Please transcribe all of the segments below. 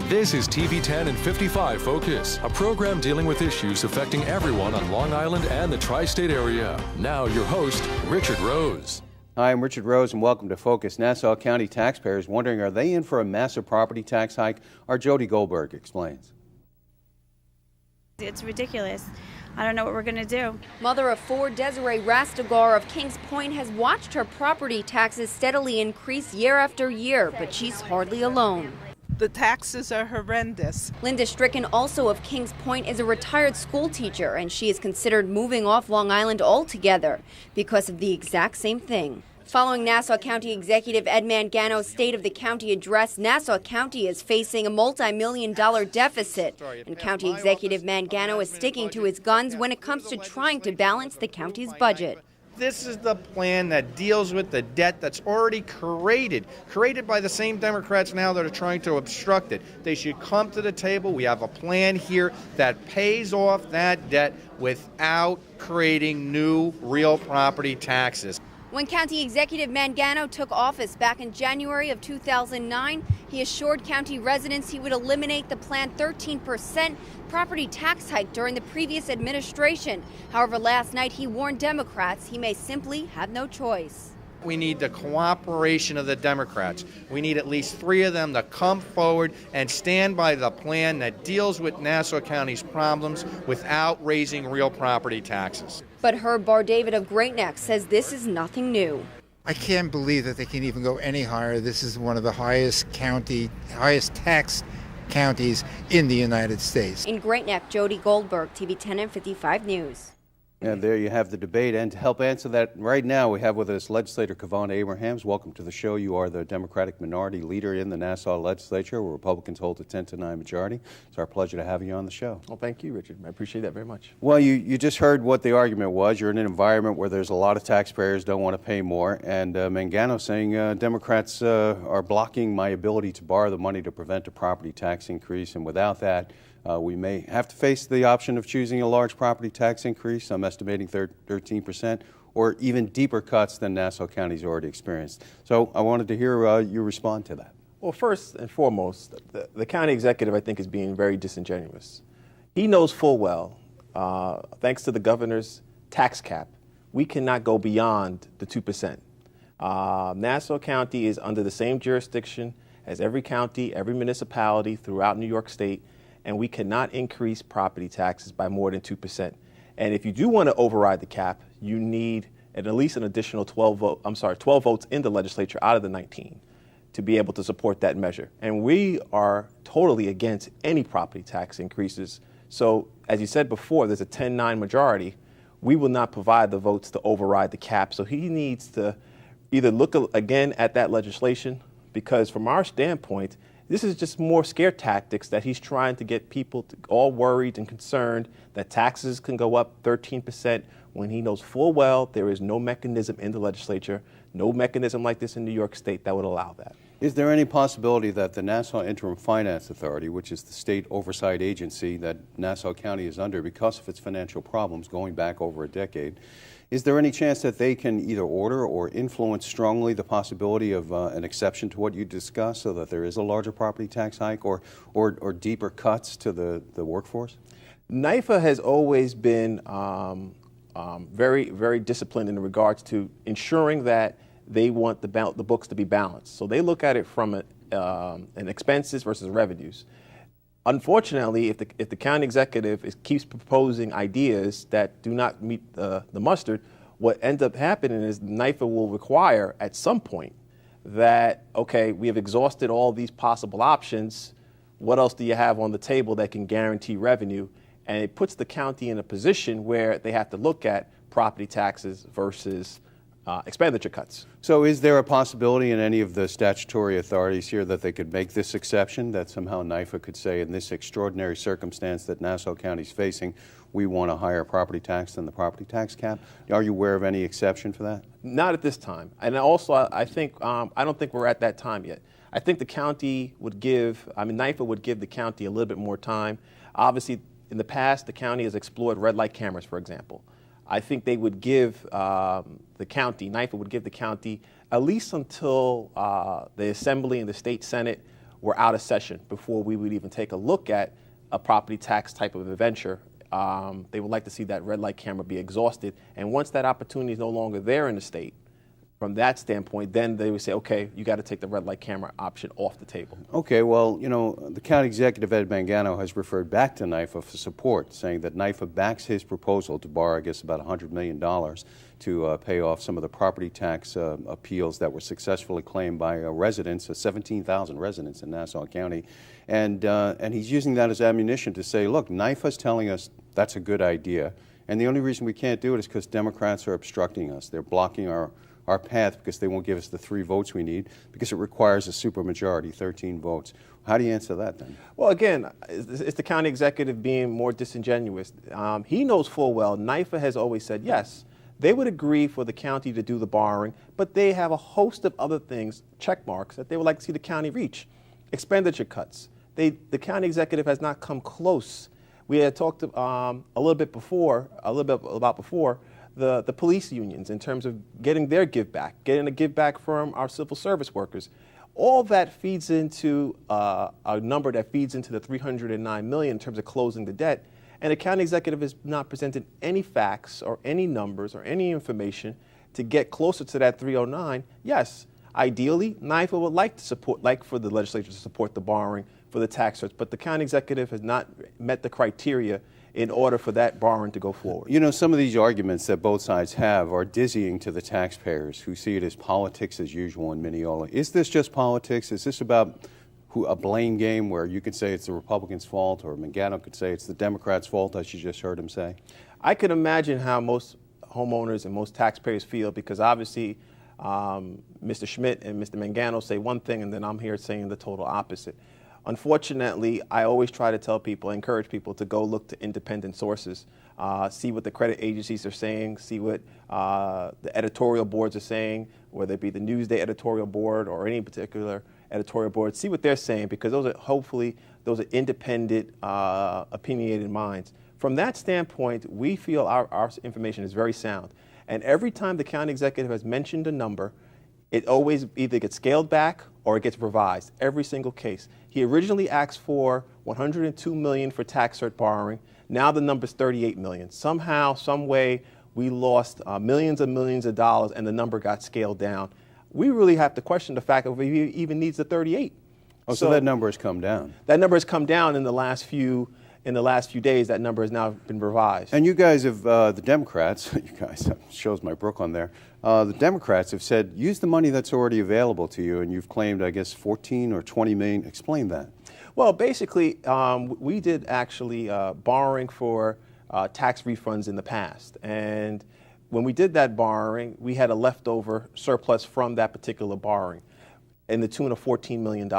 This is TV 10 and 55 Focus, a program dealing with issues affecting everyone on Long Island and the tri-state area. Now your host, Richard Rose. Hi, I'm Richard Rose and welcome to Focus. Nassau County taxpayers wondering, are they in for a massive property tax hike? Our Jody Goldberg explains. It's ridiculous. I don't know what we're going to do. Mother of four, Desiree Rastegar of Kings Point, has watched her property taxes steadily increase year after year, but she's hardly alone. The taxes are horrendous. Linda Stricken, also of Kings Point, is a retired school teacher, and she is considered moving off Long Island altogether because of the exact same thing. Following Nassau County Executive Ed Mangano's State of the County address, Nassau County is facing a multi-million-dollar deficit, and County Executive Mangano is sticking to his guns when it comes to trying to balance the county's budget. This is the plan that deals with the debt that's already created by the same Democrats now that are trying to obstruct it. They should come to the table. We have a plan here that pays off that debt without creating new real property taxes. When County Executive Mangano took office back in January of 2009, he assured county residents he would eliminate the planned 13% property tax hike during the previous administration. However, last night he warned Democrats he may simply have no choice. We need the cooperation of the Democrats. We need at least 3 of them to come forward and stand by the plan that deals with Nassau County's problems without raising real property taxes. But Herb Bar-David of Great Neck says this is nothing new. I can't believe that they can even go any higher. This is one of the highest tax counties in the United States. In Great Neck, Jody Goldberg, TV 10 and 55 News. And there you have the debate. And to help answer that right now, we have with us Legislator Kevan Abrahams. Welcome to the show. You are the Democratic minority leader in the Nassau Legislature, where Republicans hold a 10-9 majority. It's our pleasure to have you on the show. Well, thank you, Richard. I appreciate that very much. Well, you just heard what the argument was. You're in an environment where there's a lot of taxpayers don't want to pay more. And Mangano saying Democrats are blocking my ability to borrow the money to prevent a property tax increase. And without that, we may have to face the option of choosing a large property tax increase, I'm estimating 13%, or even deeper cuts than Nassau County's already experienced. So I wanted to hear you respond to that. Well, first and foremost, the county executive, I think, is being very disingenuous. He knows full well, thanks to the governor's tax cap, we cannot go beyond the 2%. Nassau County is under the same jurisdiction as every county, every municipality throughout New York State, and we cannot increase property taxes by more than 2%. And if you do want to override the cap, you need at least an additional 12 votes in the legislature out of the 19 to be able to support that measure. And we are totally against any property tax increases. So as you said before, there's a 10-9 majority. We will not provide the votes to override the cap. So he needs to either look again at that legislation, because from our standpoint, this is just more scare tactics that he's trying to get people all worried and concerned that taxes can go up 13% when he knows full well there is no mechanism in the legislature, no mechanism like this in New York State that would allow that. Is there any possibility that the Nassau Interim Finance Authority, which is the state oversight agency that Nassau County is under because of its financial problems going back over a decade, is there any chance that they can either order or influence strongly the possibility of an exception to what you discussed so that there is a larger property tax hike or deeper cuts to the workforce? NYFA has always been very, very disciplined in regards to ensuring that they want the books to be balanced. So they look at it from an expenses versus revenues. Unfortunately, if the county executive keeps proposing ideas that do not meet the mustard, what ends up happening is NYFA will require at some point that, okay, we have exhausted all these possible options. What else do you have on the table that can guarantee revenue? And it puts the county in a position where they have to look at property taxes versus expenditure cuts. So is there a possibility in any of the statutory authorities here that they could make this exception, that somehow NYFA could say in this extraordinary circumstance that Nassau County is facing, we want a higher property tax than the property tax cap? Are you aware of any exception for that? Not at this time. And also, I think I don't think we're at that time yet. I think the county would NYFA would give the county a little bit more time. Obviously, in the past, the county has explored red light cameras, for example. I think they would give NYFA would give the county at least until the Assembly and the State Senate we're out of session before we would even take a look at a property tax type of adventure. They would like to see that red light camera be exhausted. And once that opportunity is no longer there in the state, from that standpoint, then they would say, okay, you got to take the red light camera option off the table. Okay, well, you know, the county executive, Ed Mangano, has referred back to NYFA for support, saying that NYFA backs his proposal to borrow, I guess, about $100 million to pay off some of the property tax appeals that were successfully claimed by residents, 17,000 residents in Nassau County. And he's using that as ammunition to say, look, NYFA's telling us that's a good idea. And the only reason we can't do it is because Democrats are obstructing us. They're blocking our path because they won't give us the 3 votes we need, because it requires a supermajority, 13 votes. How do you answer that then? Well, again, it's the county executive being more disingenuous. He knows full well NYFA has always said yes, they would agree for the county to do the borrowing, but they have a host of other things, check marks, that they would like to see the county reach. Expenditure cuts. The county executive has not come close. We had talked a little bit about before, the police unions in terms of getting their give back, getting a give back from our civil service workers. All that feeds into a number that feeds into the $309 million in terms of closing the debt. And the county executive has not presented any facts or any numbers or any information to get closer to that 309. Yes, ideally, NYFA would like for the legislature to support the borrowing for the tax cuts, but the county executive has not met the criteria in order for that borrowing to go forward. You know, some of these arguments that both sides have are dizzying to the taxpayers who see it as politics as usual in Mineola. Is this just politics? Is this about a blame game where you could say it's the Republicans' fault, or Mangano could say it's the Democrats' fault, as you just heard him say? I can imagine how most homeowners and most taxpayers feel, because obviously Mr. Schmidt and Mr. Mangano say one thing, and then I'm here saying the total opposite. Unfortunately, I always try to tell people, encourage people to go look to independent sources, see what the credit agencies are saying, see what the editorial boards are saying, whether it be the Newsday editorial board or any particular editorial board, see what they're saying, because those are independent, opinionated minds. From that standpoint, we feel our information is very sound. And every time the county executive has mentioned a number, it always either gets scaled back or it gets revised, every single case. He originally asked for $102 million for tax cert borrowing. Now the number's $38 million. Somehow, some way, we lost millions and millions of dollars, and the number got scaled down. We really have to question the fact of if he even needs the 38. Oh, so that number has come down. That number has come down in the last few days. That number has now been revised. And you guys have, the Democrats, you guys, shows my Brook on there, the Democrats have said, use the money that's already available to you, and you've claimed, I guess, 14 or 20 million. Explain that. Well, basically, we did actually borrowing for tax refunds in the past. And when we did that borrowing, we had a leftover surplus from that particular borrowing in the tune of $14 million.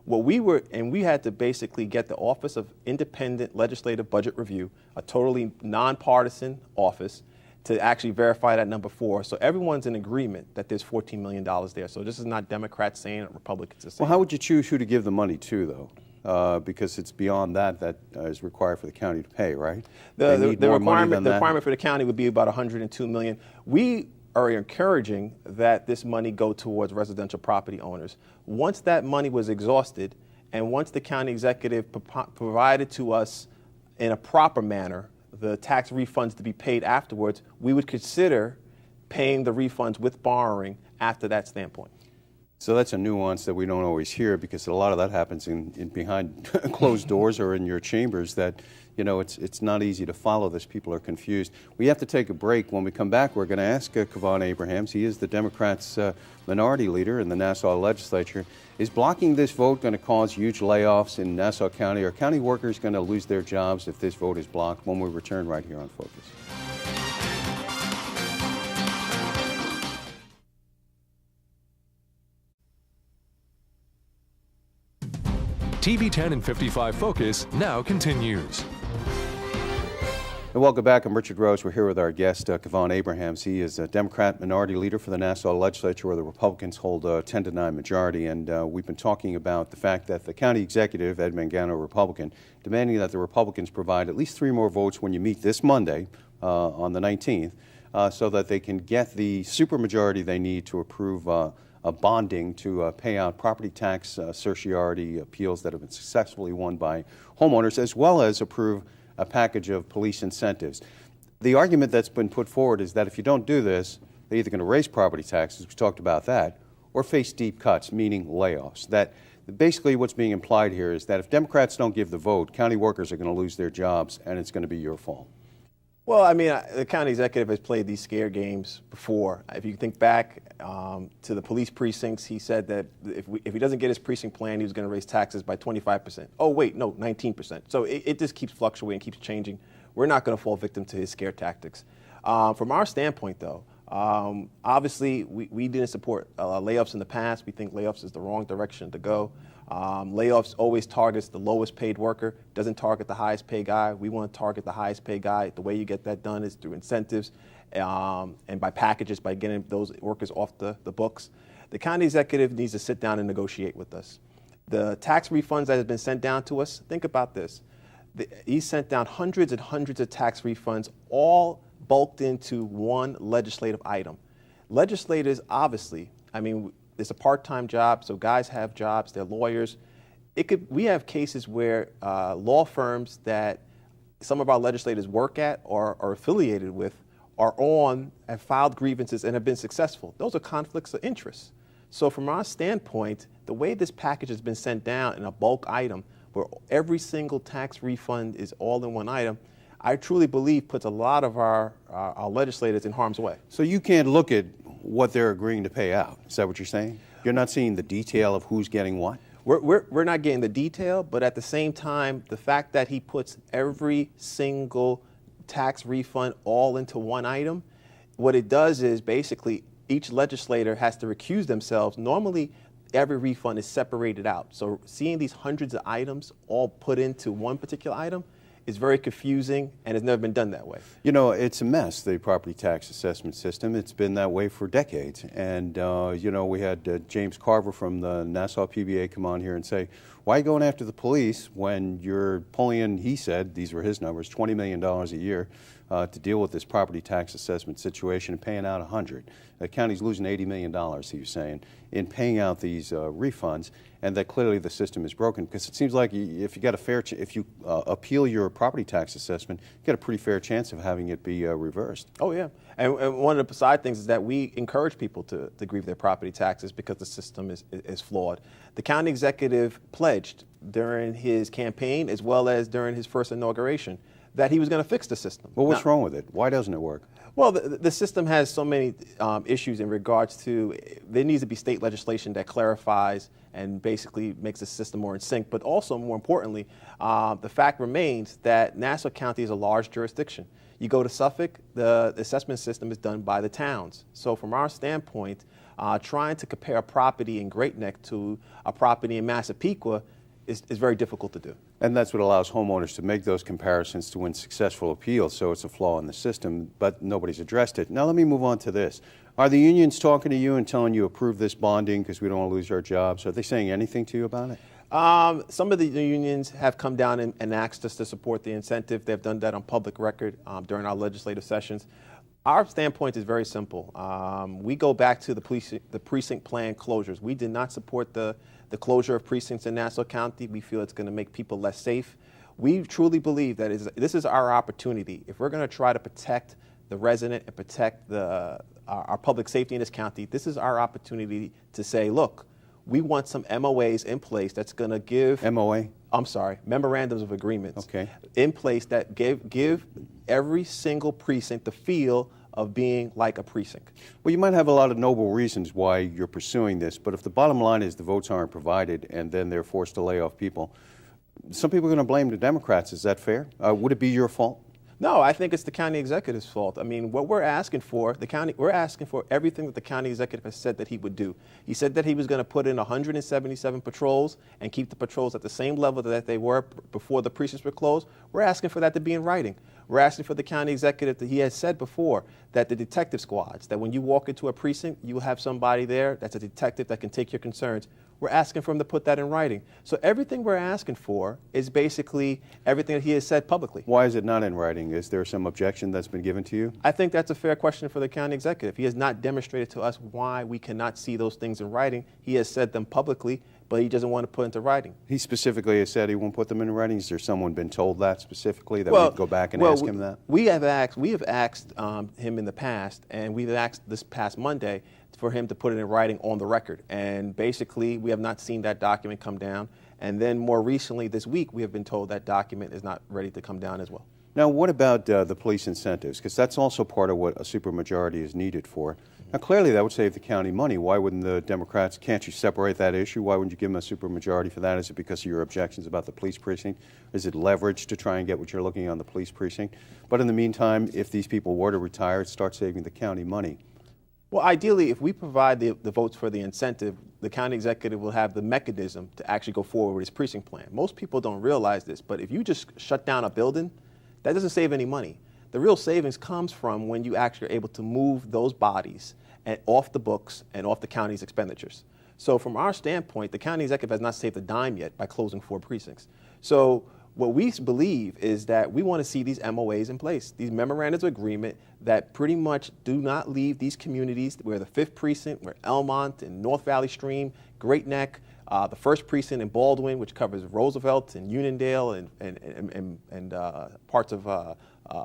We had to basically get the Office of Independent Legislative Budget Review, a totally nonpartisan office, to actually verify that number for. So everyone's in agreement that there's $14 million there. So this is not Democrats saying it, Republicans are saying it. Well, how would you choose who to give the money to, though? Because it's beyond that is required for the county to pay, right? The requirement for the county would be about $102 million. We are encouraging that this money go towards residential property owners. Once that money was exhausted, and once the county executive provided to us in a proper manner the tax refunds to be paid afterwards, we would consider paying the refunds with borrowing after that standpoint. So that's a nuance that we don't always hear, because a lot of that happens in behind closed doors or in your chambers that, you know, it's not easy to follow this. People are confused. We have to take a break. When we come back, we're going to ask Kevan Abrahams. He is the Democrats' minority leader in the Nassau Legislature. Is blocking this vote going to cause huge layoffs in Nassau County? Are county workers going to lose their jobs if this vote is blocked? When we return right here on Focus. TV 10 and 55 Focus now continues. And welcome back. I'm Richard Rose. We're here with our guest, Kevan Abrahams. He is a Democrat minority leader for the Nassau Legislature, where the Republicans hold a 10-9 majority. And we've been talking about the fact that the county executive, Ed Mangano, Republican, demanding that the Republicans provide at least 3 more votes when you meet this Monday on the 19th, so that they can get the supermajority they need to approve a bonding to pay out property tax certiorari appeals that have been successfully won by homeowners, as well as approve a package of police incentives. The argument that's been put forward is that if you don't do this, they're either going to raise property taxes, we talked about that, or face deep cuts, meaning layoffs. That basically what's being implied here is that if Democrats don't give the vote, county workers are going to lose their jobs, and it's going to be your fault. Well, I mean, the county executive has played these scare games before. If you think back to the police precincts, he said that if he doesn't get his precinct plan, he was going to raise taxes by 25%. Oh, wait, no, 19%. So it just keeps fluctuating, keeps changing. We're not going to fall victim to his scare tactics. From our standpoint, though, obviously we didn't support layoffs in the past. We think layoffs is the wrong direction to go. Layoffs always targets the lowest paid worker, doesn't target the highest paid guy. We want to target the highest paid guy. The way you get that done is through incentives and by packages, by getting those workers off the books. The county executive needs to sit down and negotiate with us. The tax refunds that have been sent down to us, think about this. He sent down hundreds and hundreds of tax refunds, all bulked into one legislative item. Legislators, obviously, I mean, it's a part-time job, so guys have jobs, they're lawyers. We have cases where law firms that some of our legislators work at or are affiliated with have filed grievances and have been successful. Those are conflicts of interest. So from our standpoint, the way this package has been sent down in a bulk item, where every single tax refund is all in one item, I truly believe puts a lot of our legislators in harm's way. So you can't look at what they're agreeing to pay out. Is that what you're saying? You're not seeing the detail of who's getting what? We're not getting the detail, but at the same time, the fact that he puts every single tax refund all into one item, what it does is basically each legislator has to recuse themselves. Normally, every refund is separated out. So seeing these hundreds of items all put into one particular item is very confusing and has never been done that way. You know, it's a mess, the property tax assessment system. It's been that way for decades. And, you know, we had James Carver from the Nassau PBA come on here and say, why are you going after the police when you're pulling in, he said, these were his numbers, $20 million a year to deal with this property tax assessment situation and paying out $100. The county's losing $80 million, he was saying, in paying out these refunds, and that clearly the system is broken, because it seems like if you got if you appeal your property tax assessment, you got a pretty fair chance of having it be reversed. Oh yeah, and one of the side things is that we encourage people to grieve their property taxes because the system is flawed. The county executive pledged during his campaign, as well as during his first inauguration, that he was going to fix the system. Well, what's wrong with it? Why doesn't it work? Well, the system has so many issues in regards to, there needs to be state legislation that clarifies and basically makes the system more in sync. But also, more importantly, the fact remains that Nassau County is a large jurisdiction. You go to Suffolk, the assessment system is done by the towns. So from our standpoint, trying to compare a property in Great Neck to a property in Massapequa is very difficult to do. And that's what allows homeowners to make those comparisons to win successful appeals. So it's a flaw in the system, but nobody's addressed it. Now let me move on to this. Are the unions talking to you and telling you approve this bonding because we don't want to lose our jobs? Are they saying anything to you about it? Some of the unions have come down and asked us to support the incentive. They've done that on public record during our legislative sessions. Our standpoint is very simple. We go back to the precinct plan closures. We did not support the closure of precincts in Nassau County. We feel it's going to make people less safe. We truly believe that this is our opportunity. If we're going to try to protect the resident and protect our public safety in this county, this is our opportunity to say, look, we want some MOAs in place that's going to give memorandums of agreements in place that give every single precinct the feel of being like a precinct. Well, you might have a lot of noble reasons why you're pursuing this, but if the bottom line is the votes aren't provided and then they're forced to lay off people, some people are going to blame the Democrats. Is that fair? Would it be your fault? No, I think it's the county executive's fault. I mean, what we're asking for, we're asking for everything that the county executive has said that he would do. He said that he was going to put in 177 patrols and keep the patrols at the same level that they were before the precincts were closed. We're asking for that to be in writing. We're asking for the county executive that he has said before that the detective squads, that when you walk into a precinct, you have somebody there that's a detective that can take your concerns. we're asking for him to put that in writing. So everything we're asking for is basically everything that he has said publicly. Why is it not in writing? Is there some objection that's been given to you? I think that's a fair question for the county executive. He has not demonstrated to us why we cannot see those things in writing. He has said them publicly, but he doesn't want to put into writing. He specifically has said he won't put them in writing. Is there someone been told that specifically that we'd go back and ask him that? We have asked him in the past, and we've asked this past Monday for him to put it in writing on the record. And basically, we have not seen that document come down. And then more recently this week, we have been told that document is not ready to come down as well. Now, what about the police incentives? Because that's also part of what a supermajority is needed for. Now, clearly, that would save the county money. Why wouldn't the Democrats, can't you separate that issue? Why wouldn't you give them a supermajority for that? Is it because of your objections about the police precinct? Is it leverage to try and get what you're looking on the police precinct? But in the meantime, if these people were to retire, it starts saving the county money. Well, ideally, if we provide the votes for the incentive, the county executive will have the mechanism to actually go forward with his precinct plan. Most people don't realize this, but if you just shut down a building, that doesn't save any money. The real savings comes from when you actually are able to move those bodies off the books and off the county's expenditures. So from our standpoint, the county executive has not saved a dime yet by closing 4 precincts. So what we believe is that we want to see these MOAs in place, these memorandums of agreement that pretty much do not leave these communities where the 5th precinct, where Elmont and North Valley Stream, Great Neck, the 1st precinct in Baldwin, which covers Roosevelt and Uniondale and parts of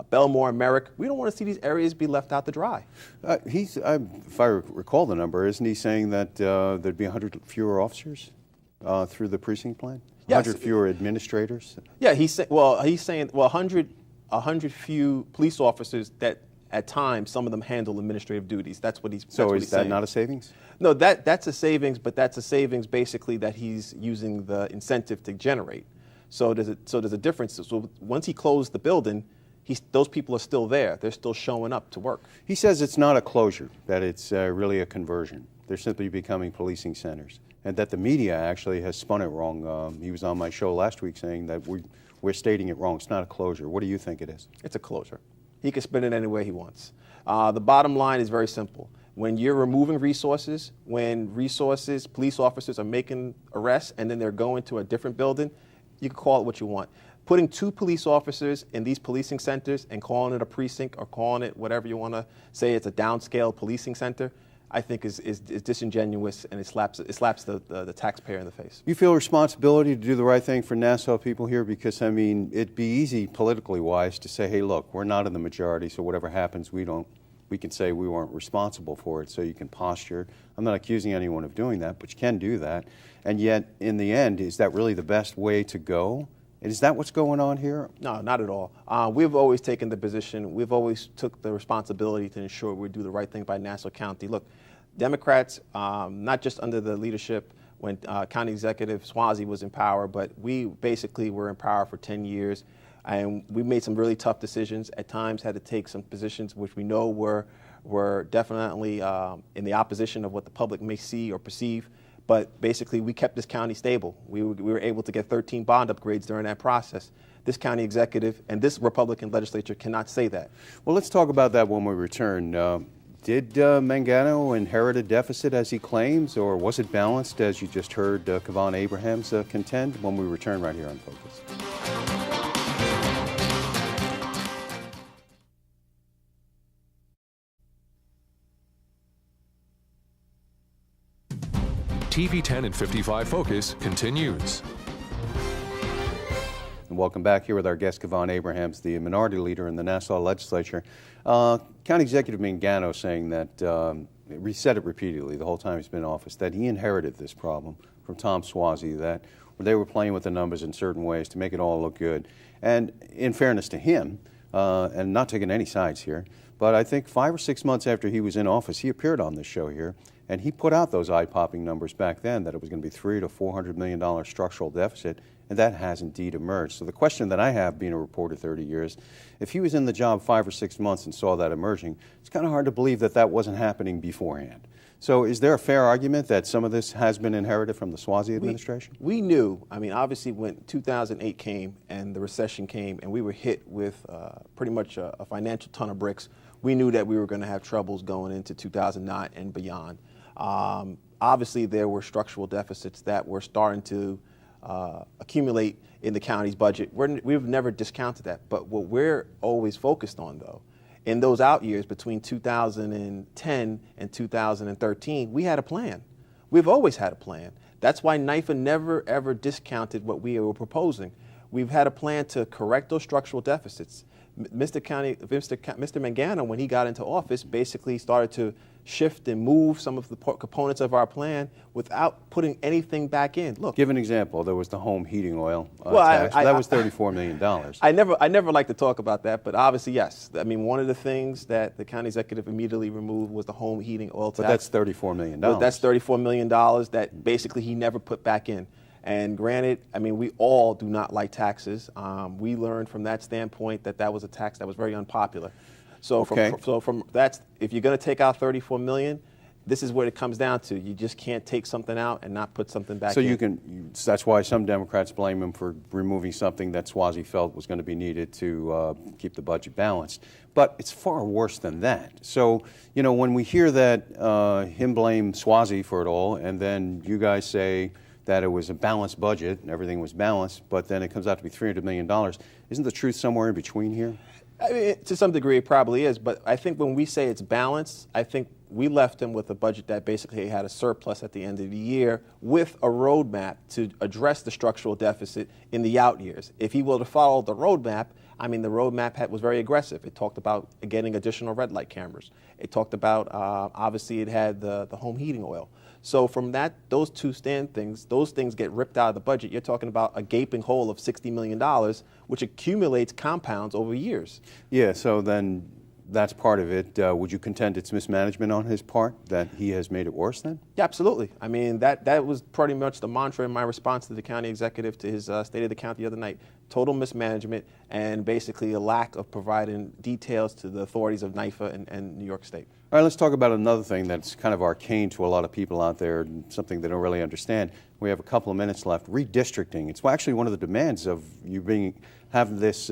Belmore and Merrick. We don't want to see these areas be left out to dry. If I recall the number, isn't he saying that there'd be 100 fewer officers through the precinct plan? 100 yes. Fewer administrators? Yeah, he's saying 100 few police officers that at times some of them handle administrative duties. That's what he's So that's what is he's that saying. not a savings? No, that's a savings, but that's a savings basically that he's using the incentive to generate. So there's a difference. So once he closed the building, those people are still there. They're still showing up to work. He says it's not a closure, that it's really a conversion. They're simply becoming policing centers, and that the media actually has spun it wrong. He was on my show last week saying that we're stating it wrong. It's not a closure. What do you think it is? It's a closure. He can spin it any way he wants. The bottom line is very simple. When you're removing resources, when police officers are making arrests and then they're going to a different building, you can call it what you want. Putting 2 police officers in these policing centers and calling it a precinct or calling it whatever you want to say, it's a downscale policing center, I think is disingenuous, and it slaps the taxpayer in the face. You feel responsibility to do the right thing for Nassau people here? Because, I mean, it'd be easy politically wise to say, hey, look, we're not in the majority, so whatever happens, we can say we weren't responsible for it, so you can posture. I'm not accusing anyone of doing that, but you can do that. And yet, in the end, is that really the best way to go? Is that what's going on here? No, not at all. We've always taken the position, we've always took the responsibility to ensure we do the right thing by Nassau County. Look, Democrats, not just under the leadership when County Executive Swazi was in power, but we basically were in power for 10 years. And we made some really tough decisions. At times had to take some positions which we know were definitely in the opposition of what the public may see or perceive. But basically, we kept this county stable. We were able to get 13 bond upgrades during that process. This county executive and this Republican legislature cannot say that. Well, let's talk about that when we return. Did Mangano inherit a deficit as he claims, or was it balanced, as you just heard Kevan Abrahams contend? When we return right here on Focus. TV 10 and 55 Focus continues. And welcome back here with our guest, Kevan Abrahams, the minority leader in the Nassau Legislature. County Executive Mangano saying that, he said it repeatedly the whole time he's been in office, that he inherited this problem from Tom Swazi, that they were playing with the numbers in certain ways to make it all look good. And in fairness to him, and not taking any sides here, but I think 5 or 6 months after he was in office, he appeared on this show here, and he put out those eye-popping numbers back then that it was going to be $300 to $400 million structural deficit, and that has indeed emerged. So the question that I have, being a reporter 30 years, if he was in the job 5 or 6 months and saw that emerging, it's kind of hard to believe that that wasn't happening beforehand. So is there a fair argument that some of this has been inherited from the Swazi administration? We knew, I mean, obviously when 2008 came and the recession came and we were hit with pretty much a financial ton of bricks, we knew that we were going to have troubles going into 2009 and beyond. obviously there were structural deficits that were starting to accumulate in the county's budget. We've never discounted that, but what we're always focused on, though, in those out years between 2010 and 2013, we had a plan. We've always had a plan. That's why NYFA never, ever discounted what we were proposing. We've had a plan to correct those structural deficits. Mr. Mangano, when he got into office, basically started to shift and move some of the components of our plan without putting anything back in. Look, give an example. There was the home heating oil tax. That was $34 million. I never like to talk about that, but obviously, yes. I mean, one of the things that the county executive immediately removed was the home heating oil tax. But that's $34 million. But that's $34 million that basically he never put back in. And granted, I mean, we all do not like taxes. We learned from that standpoint that was a tax that was very unpopular. So from that, if you're going to take out $34 million, this is what it comes down to. You just can't take something out and not put something back in. So that's why some Democrats blame him for removing something that Swazi felt was going to be needed to keep the budget balanced. But it's far worse than that. So, you know, when we hear that him blame Swazi for it all, and then you guys say that it was a balanced budget and everything was balanced, but then it comes out to be $300 million. Isn't the truth somewhere in between here? I mean, to some degree, it probably is. But I think when we say it's balanced, I think we left him with a budget that basically had a surplus at the end of the year with a roadmap to address the structural deficit in the out years. If he were to follow the roadmap, I mean, the roadmap was very aggressive. It talked about getting additional red light cameras. It talked about, obviously, it had the home heating oil. So from those two those things get ripped out of the budget. You're talking about a gaping hole of $60 million, which accumulates compounds over years. Yeah, so then that's part of it. Would you contend it's mismanagement on his part, that he has made it worse then? Yeah, absolutely. I mean, that was pretty much the mantra in my response to the county executive to his State of the County the other night. Total mismanagement and basically a lack of providing details to the authorities of NYFA and New York State. All right, let's talk about another thing that's kind of arcane to a lot of people out there, something they don't really understand. We have a couple of minutes left. Redistricting. It's actually one of the demands of you having this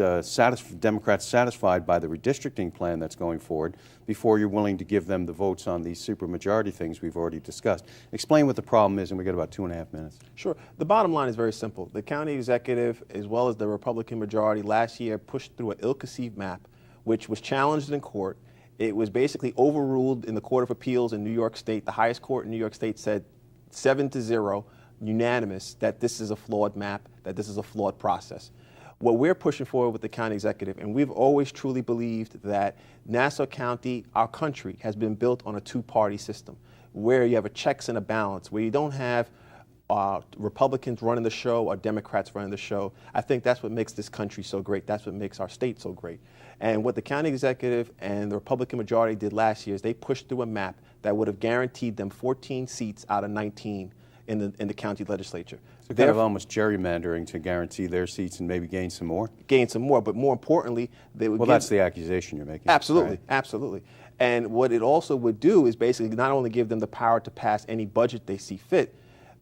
Democrats satisfied by the redistricting plan that's going forward before you're willing to give them the votes on these supermajority things we've already discussed. Explain what the problem is, and we got about 2.5 minutes. Sure. The bottom line is very simple. The county executive, as well as the Republican majority, last year pushed through an ill-conceived map, which was challenged in court. It was basically overruled in the Court of Appeals in New York State. The highest court in New York State said 7-0, unanimous, that this is a flawed map, that this is a flawed process. What we're pushing forward with the county executive, and we've always truly believed that Nassau County, our country, has been built on a two-party system, where you have a checks and a balance, where you don't have Republicans running the show or Democrats running the show. I think that's what makes this country so great. That's what makes our state so great. And what the county executive and the Republican majority did last year is they pushed through a map that would have guaranteed them 14 seats out of 19 in the county legislature. So kind of almost gerrymandering to guarantee their seats and maybe gain some more? Gain some more, but more importantly, they would that's the accusation you're making. Absolutely, right? Absolutely. And what it also would do is basically not only give them the power to pass any budget they see fit,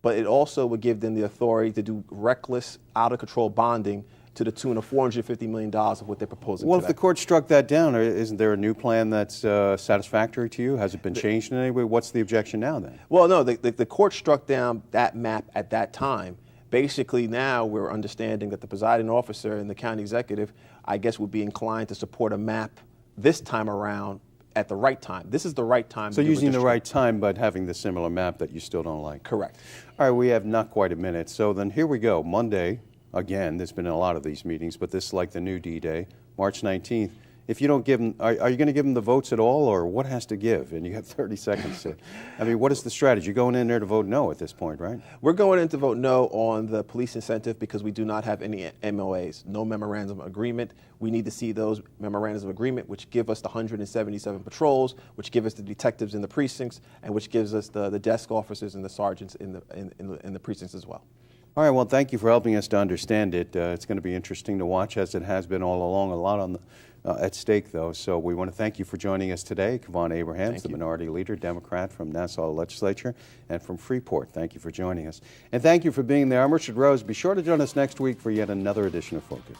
but it also would give them the authority to do reckless, out-of-control bonding to the tune of $450 million of what they're proposing. Well, today. if the court struck that down, isn't there a new plan that's satisfactory to you? Has it been changed in any way? What's the objection now then? Well, no, the court struck down that map at that time. Basically now we're understanding that the presiding officer and the county executive, I guess, would be inclined to support a map this time around at the right time. This is the right time. So using the right time, but having the similar map that you still don't like. Correct. All right, we have not quite a minute. So then here we go. Monday, again, there's been a lot of these meetings, but this is like the new D-Day, March 19th. If you don't give them, are you going to give them the votes at all, or what has to give? And you have 30 seconds to, I mean, what is the strategy? You're going in there to vote no at this point, right? We're going in to vote no on the police incentive because we do not have any MOAs, no memorandum of agreement. We need to see those memorandums of agreement, which give us the 177 patrols, which give us the detectives in the precincts, and which gives us the desk officers and the sergeants in the precincts as well. All right, well, thank you for helping us to understand it. It's going to be interesting to watch, as it has been all along. A lot on the at stake, though. So we want to thank you for joining us today. Kevan Abrahams, the Minority Leader, Democrat from Nassau Legislature, and from Freeport. Thank you for joining us. And thank you for being there. I'm Richard Rose. Be sure to join us next week for yet another edition of Focus.